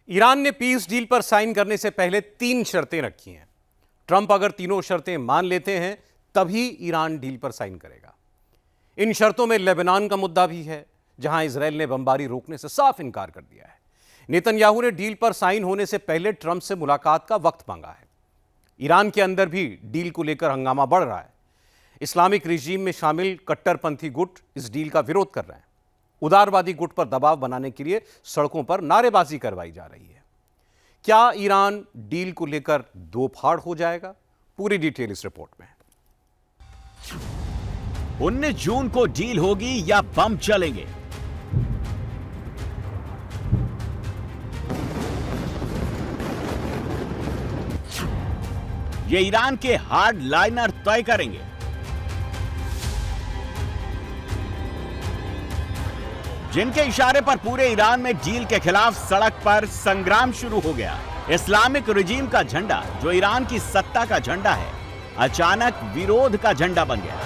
Iran ने peace deal पर sign करने से पहले 3 शर्तें रखी हैं। ट्रंप अगर तीनों शर्तें मान लेते हैं तभी ईरान डील पर साइन करेगा। इन शर्तों में लेबनान का मुद्दा भी है, जहां इजरायल ने बमबारी रोकने से साफ इनकार कर दिया है। नेतन्याहू ने डील पर साइन होने से पहले ट्रंप से मुलाकात का वक्त मांगा है। ईरान के अंदर भी डील को लेकर हंगामा बढ़ रहा है। इस्लामिक रिजीम में शामिल कट्टरपंथी गुट इस डील का विरोध कर रहे हैं। उदारवादी गुट पर दबाव बनाने के लिए सड़कों पर नारेबाजी करवाई जा रही है। क्या ईरान डील को लेकर दो फाड़ हो जाएगा? पूरी डिटेल इस रिपोर्ट में। 19 जून को डील होगी या बम चलेंगे? ये ईरान के हार्ड लाइनर तय करेंगे। जिनके इशारे पर पूरे ईरान में डील के खिलाफ सड़क पर संग्राम शुरू हो गया। इस्लामिक रिजीम का झंडा, जो ईरान की सत्ता का झंडा है, अचानक विरोध का झंडा बन गया।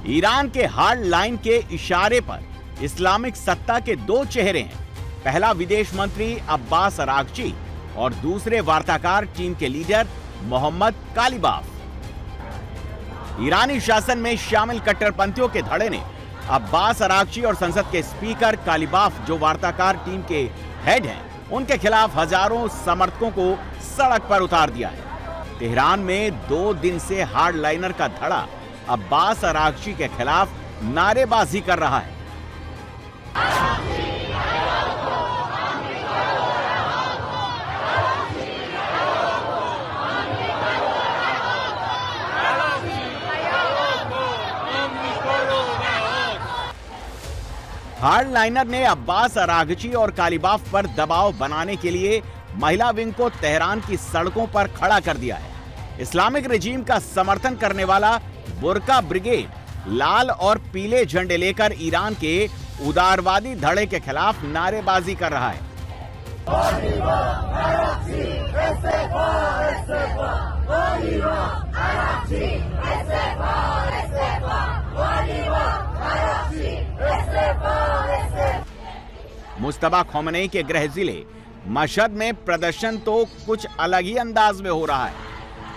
ईरान के हार्ड लाइन के इशारे पर इस्लामिक सत्ता के दो चेहरे हैं। पहला विदेश मंत्री अब्बास अरागची और दूसरे वार्ताकार टीम के लीडर मोहम्मद कालिबाफ। ईरानी शासन में शामिल कट्टरपंथियों के धड़े ने अब्बास अरागची और संसद के स्पीकर कालिबाफ, जो वार्ताकार टीम के हेड हैं, उनके खिलाफ हजारों समर्थकों को सड़क पर उतार दिया है। तेहरान में 2 दिन से हार्ड लाइनर का धड़ा अब्बास अरागची के खिलाफ नारेबाजी कर रहा है। हार्ड लाइनर ने अब्बास अरागची और कालिबाफ पर दबाव बनाने के लिए महिला विंग को तेहरान की सड़कों पर खड़ा कर दिया है। इस्लामिक रिजीम का समर्थन करने वाला बुरका ब्रिगेड लाल और पीले झंडे लेकर ईरान के उदारवादी धड़े के खिलाफ नारेबाजी कर रहा है। मुस्तबा खोमेनी के गृह जिले मशहद में प्रदर्शन तो कुछ अलग ही अंदाज में हो रहा है।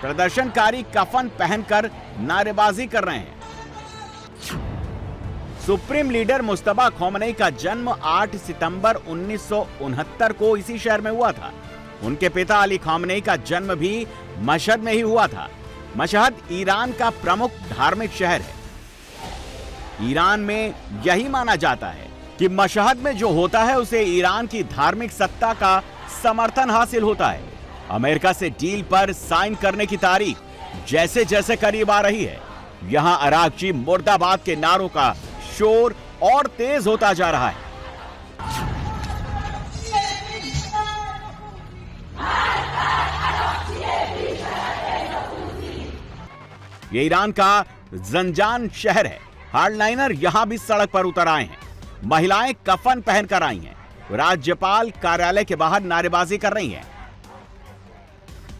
प्रदर्शनकारी कफन पहनकर नारेबाजी कर रहे हैं। सुप्रीम लीडर मुस्तबा खोमेनी का जन्म 8 सितंबर 1969 को इसी शहर में हुआ था। उनके पिता अली खोमेनी का जन्म भी मशहद में ही हुआ था। मशहद ईरान का प्रमुख धार्मिक शहर है। ईरान में यही माना जाता है कि मशहद में जो होता है उसे ईरान की धार्मिक सत्ता का समर्थन हासिल होता है। अमेरिका से डील पर साइन करने की तारीख जैसे जैसे करीब आ रही है, यहां अरागची मुर्दाबाद के नारों का शोर और तेज होता जा रहा है। ये ईरान का जंजान शहर है। हार्डलाइनर यहां भी सड़क पर उतर आए हैं। महिलाएं कफन पहनकर आई हैं। राज्यपाल कार्यालय के बाहर नारेबाजी कर रही हैं।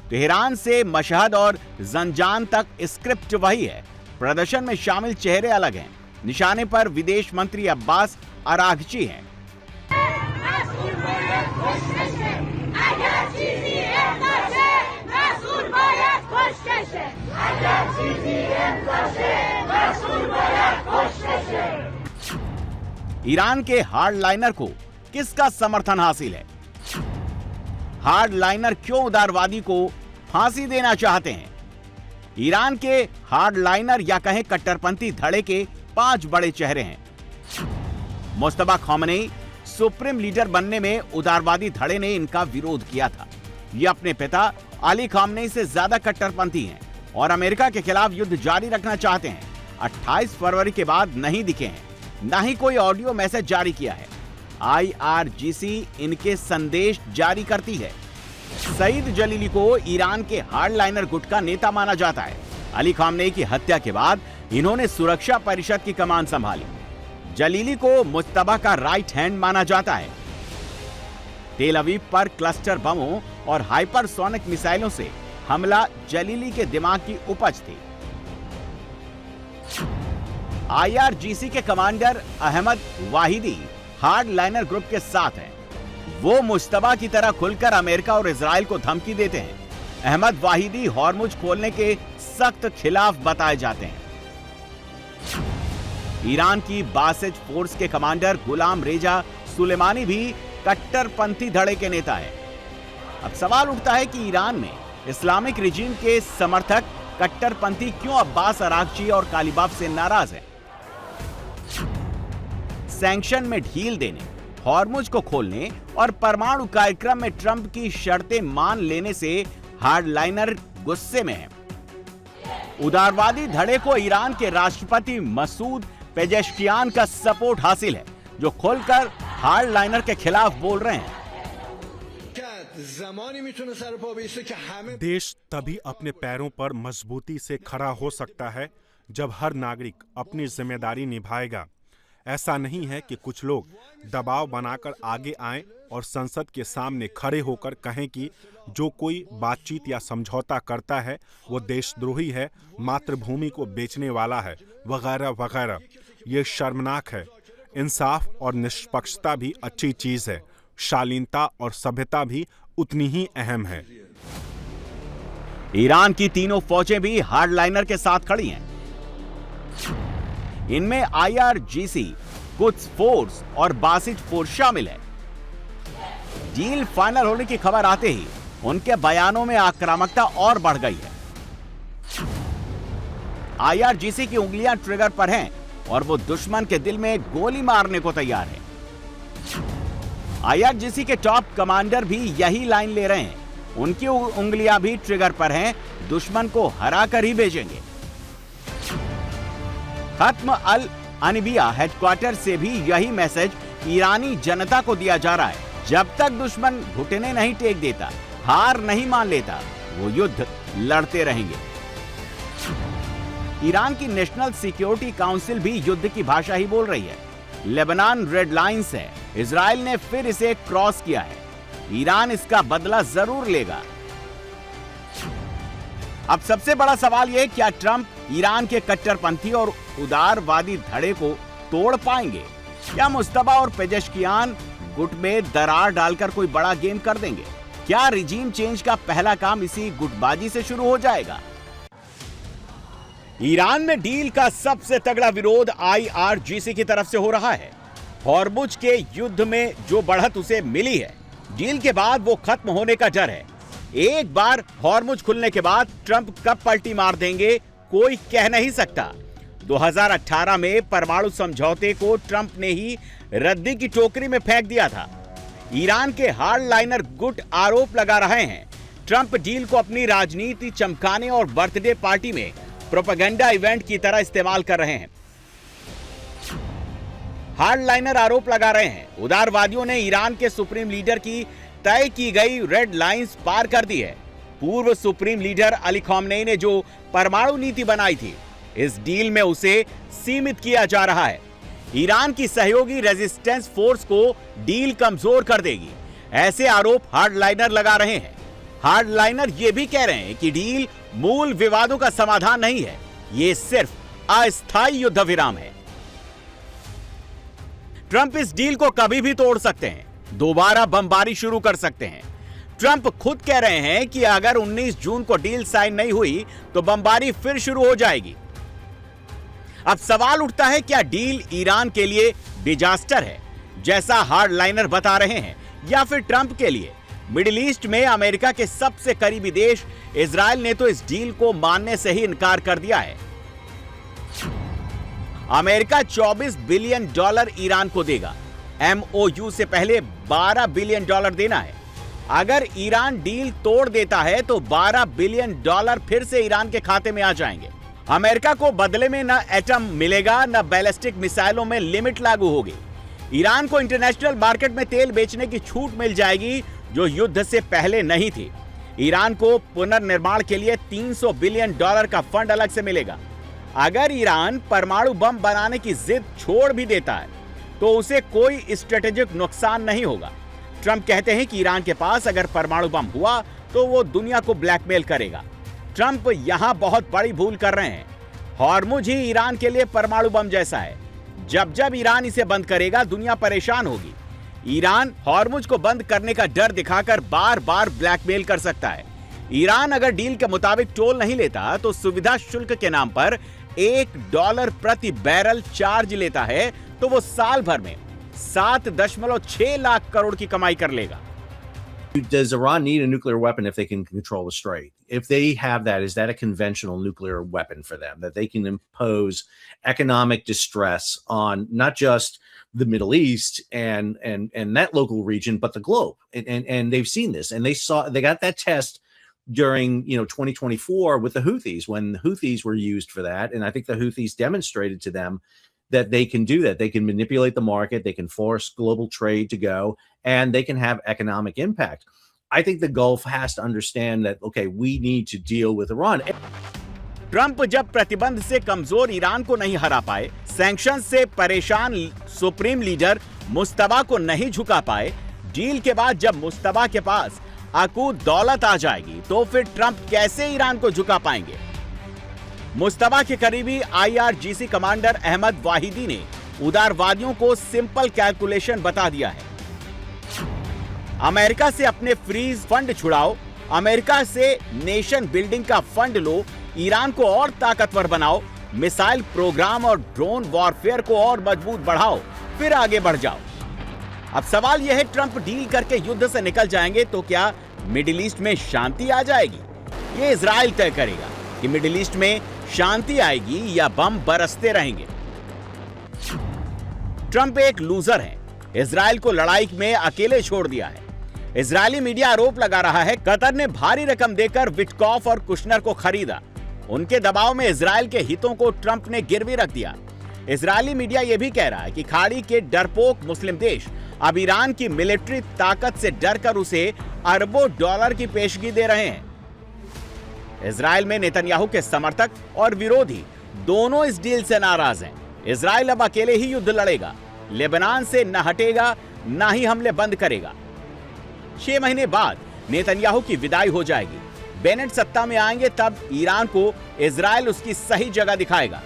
तेहरान से मशहद और जंजान तक स्क्रिप्ट वही है। प्रदर्शन में शामिल चेहरे अलग हैं। निशाने पर विदेश मंत्री अब्बास अरागची हैं। ईरान के हार्ड लाइनर को किसका समर्थन हासिल है? हार्ड लाइनर क्यों उदारवादी को फांसी देना चाहते हैं? ईरान के हार्ड लाइनर या कहें कट्टरपंथी धड़े के 5 बड़े चेहरे हैं। मुस्तबा खोमेनी सुप्रीम लीडर बनने में उदारवादी धड़े ने इनका विरोध किया था। ये अपने पिता अली खोमेनी से ज्यादा कट्टरपंथी हैं और अमेरिका के खिलाफ युद्ध जारी रखना चाहते हैं। 28 फरवरी के बाद नहीं दिखे हैं, ना ही कोई ऑडियो मैसेज जारी किया है। IRGC इनके संदेश जारी करती है। सईद जलीली को ईरान के हार्ड लाइनर गुट का नेता माना जाता है। अली खोमेनी की हत्या के बाद इन्होंने सुरक्षा परिषद की कमान संभाली। जलीली को मुस्तबा का राइट हैंड माना जाता है। तेल अवीव पर क्लस्टर बमों और हाइपरसोनिक मिसाइलों से हमला जलीली के दिमाग की उपज थी। IRGC के commander Ahmad Vahidi hard liner group के साथ हैं। वो मुश्तबा की तरह खुलकर अमेरिका और इजराइल को धमकी देते हैं। अहमद वाहिदी हॉर्मुज खोलने के सख्त खिलाफ बताए जाते हैं। ईरान की बासिज फोर्स के कमांडर गुलाम रेजा सुलेमानी भी कट्टरपंथी धड़े के नेता है। अब सवाल उठता है कि ईरान में इस्लामिक रिजीम के समर्थक कट्टरपंथी क्यों अब्बास अरागची और कालीबाफ से नाराज हैं? सैंक्शन में ढील देने, हॉर्मुज को खोलने और परमाणु कार्यक्रम में ट्रंप की शर्तें मान लेने से हार्डलाइनर गुस्से में हैं। उदारवादी धड़े को ईरान के राष्ट्रपति मसूद पेजेश्कियान का सपोर्ट हासिल है, जो खुलकर हार्डलाइनर के खिलाफ बोल रहे हैं। देश तभी अपने पैरों पर मजबूती से खड़ा हो सकता है जब हर नागरिक अपनी जिम्मेदारी निभाएगा। ऐसा नहीं है कि कुछ लोग दबाव बनाकर आगे आएं और संसद के सामने खड़े होकर कहें कि जो कोई बातचीत या समझौता करता है वो देशद्रोही है, मातृभूमि को बेचने वाला है, वगैरह वगैरह। ये शर्मनाक है। इंसाफ और निष्पक्षता भी अच्छी चीज है, शालीनता और सभ्यता भी उतनी ही अहम है। ईरान की तीनों फौजें भी हार्डलाइनर के साथ खड़ी हैं। इनमें IRGC, कुद्स फोर्स और बासिज फोर्स शामिल है। डील फाइनल होने की खबर आते ही उनके बयानों में आक्रामकता और बढ़ गई है। IRGC की उंगलियां ट्रिगर पर हैं और वो दुश्मन के दिल में गोली मारने को तैयार है। IRGC के टॉप कमांडर भी यही लाइन ले रहे हैं। उनकी उंगलियां भी ट्रिगर पर हैं, दुश्मन को हरा कर ही भेजेंगे। खत्म अल अनबिया हेडक्वार्टर से भी यही मैसेज ईरानी जनता को दिया जा रहा है। जब तक दुश्मन घुटने नहीं टेक देता, हार नहीं मान लेता, वो युद्ध लड़ते रहेंगे। ईरान की नेशनल सिक्योरिटी काउंसिल भी युद्ध की भाषा ही बोल रही है। लेबनान रेड लाइंस है, इजराइल ने फिर इसे क्रॉस किया है। ईरान इसका बदला जरूर लेगा। अब सबसे बड़ा सवाल यह, क्या ट्रंप ईरान के कट्टरपंथी और उदारवादी धड़े को तोड़ पाएंगे? क्या मुस्तफा और पेजेश्कियान गुट में दरार डालकर कोई बड़ा गेम कर देंगे? क्या रिजीम चेंज का पहला काम इसी गुटबाजी से शुरू हो जाएगा? ईरान में डील का सबसे तगड़ा विरोध IRGC की तरफ से हो रहा है। हॉर्मुज के युद्ध में जो बढ़त उसे मिली है, डील के बाद वो खत्म होने का डर है। एक बार हॉर्मुज खुलने के बाद ट्रंप कब पलटी मार देंगे, कोई कह नहीं सकता। 2018 में परमाणु समझौते को ट्रंप ने ही रद्दी की टोकरी में फेंक दिया था। ईरान के हार्डलाइनर गुट आरोप लगा रहे हैं ट्रंप डील को अपनी राजनीति चमकाने और बर्थडे पार्टी में प्रोपेगेंडा इवेंट की तरह इस्तेमाल कर रहे हैं। हार्डलाइनर आरोप लगा रहे हैं उदारवादियों ने ईरान के सुप्रीम लीडर की तय की गई रेड लाइंस पार कर दी है। पूर्व सुप्रीम लीडर अली खामेनी ने जो परमाणु नीति बनाई थी, इस डील में उसे सीमित किया जा रहा है। ईरान की सहयोगी रेजिस्टेंस फोर्स को डील कमजोर कर देगी, ऐसे आरोप हार्डलाइनर लगा रहे हैं। हार्डलाइनर ये भी कह रहे हैं कि डील मूल विवादों का समाधान नहीं है, ये सिर्फ अस्थायी युद्ध विराम है। ट्रंप इस डील को कभी भी तोड़ सकते हैं, दोबारा बमबारी शुरू कर सकते हैं। ट्रंप खुद कह रहे हैं कि अगर 19 जून को डील साइन नहीं हुई तो बमबारी फिर शुरू हो जाएगी। अब सवाल उठता है, क्या डील ईरान के लिए डिजास्टर है जैसा हार्डलाइनर बता रहे हैं, या फिर ट्रंप के लिए? मिडिल ईस्ट में अमेरिका के सबसे करीबी देश इजराइल ने तो इस डील को मानने से ही इनकार कर दिया है। अमेरिका $24 बिलियन ईरान को देगा। MOU से पहले $12 बिलियन देना है। अगर ईरान डील तोड़ देता है तो $12 बिलियन फिर से ईरान के खाते में आ जाएंगे। अमेरिका को बदले में न एटम मिलेगा, न बैलिस्टिक मिसाइलों में लिमिट लागू होगी। ईरान को इंटरनेशनल मार्केट में तेल बेचने की छूट मिल जाएगी, जो युद्ध से पहले नहीं थी। ईरान को पुनर्निर्माण के लिए $300 बिलियन का फंड अलग से मिलेगा। अगर ईरान परमाणु बम बनाने की जिद छोड़ भी देता है तो उसे कोई स्ट्रेटेजिक नुकसान नहीं होगा। ट्रंप कहते हैं कि ईरान के पास अगर परमाणु बम हुआ तो वो दुनिया को ब्लैकमेल करेगा। ट्रंप यहां बहुत बड़ी भूल कर रहे हैं। हॉर्मुज ही ईरान के लिए परमाणु बम जैसा है। जब जब ईरान इसे बंद करेगा, दुनिया परेशान होगी। ईरान हॉर्मुज को बंद करने का डर दिखाकर बार बार ब्लैकमेल कर सकता है। ईरान अगर डील के मुताबिक टोल नहीं लेता तो सुविधा शुल्क के नाम पर $1 प्रति बैरल चार्ज लेता है, तो वो साल भर में 7.6 लाख करोड़ की कमाई कर लेगा। Does Iran need a nuclear weapon if they can control the strait? If they have that, is that a conventional nuclear weapon for them that they can impose economic distress on not just the Middle East and that local region, but the globe? And they've seen this, and they got that test during 2024 with the Houthis, when the Houthis were used for that, and I think the Houthis demonstrated to them that they can do that. They can manipulate the market, they can force global trade to go, and they can have economic impact. I think the Gulf has to understand that, okay, we need to deal with Iran. Trump जब प्रतिबंध से कमजोर Iran को नहीं हरा पाए, sanction से परेशान सुप्रीम लीडर मुस्तफा को नहीं झुका पाए, डील के बाद जब मुस्तफा के पास अकूत दौलत आ जाएगी, तो फिर ट्रंप कैसे ईरान को झुका पाएंगे? मुस्तफा के करीबी IRGC कमांडर अहमद वाहिदी ने उदारवादियों को सिंपल कैलकुलेशन बता दिया है। अमेरिका से अपने फ्रीज फंड छुड़ाओ, अमेरिका से नेशन बिल्डिंग का फंड लो, ईरान को और ताकतवर बनाओ, मिसाइल प्रोग्राम और ड्रोन वॉरफेयर को और मजबूत बढ़ाओ, फिर आगे बढ़ जाओ। अब सवाल यह है, ट्रंप डील करके युद्ध से निकल जाएंगे तो क्या मिडिल ईस्ट में शांति आ जाएगी? ये इजराइल तय करेगा कि मिडिल ईस्ट में शांति आएगी या बम बरसते रहेंगे। ट्रंप एक लूजर है, इजराइल को लड़ाई में अकेले छोड़ दिया है। इजरायली मीडिया आरोप लगा रहा है कतर ने भारी रकम देकर विटकॉफ और कुशनर को खरीदा। उनके दबाव में इजराइल के हितों को ट्रंप ने गिरवी रख दिया। इजरायली मीडिया यह भी कह रहा है कि खाड़ी के डरपोक मुस्लिम देश अब ईरान की मिलिट्री ताकत से डरकर उसे अरबों डॉलर की पेशगी दे रहे हैं। इजराइल में नेतन्याहू के समर्थक और विरोधी दोनों इस डील से नाराज हैं। इजराइल अब अकेले ही युद्ध लड़ेगा, लेबनान से न हटेगा, न ही हमले बंद करेगा। 6 महीने बाद नेतन्याहू की विदाई हो जाएगी। बेनेट सत्ता में आएंगे, तब ईरान को इजराइल उसकी सही जगह दिखाएगा।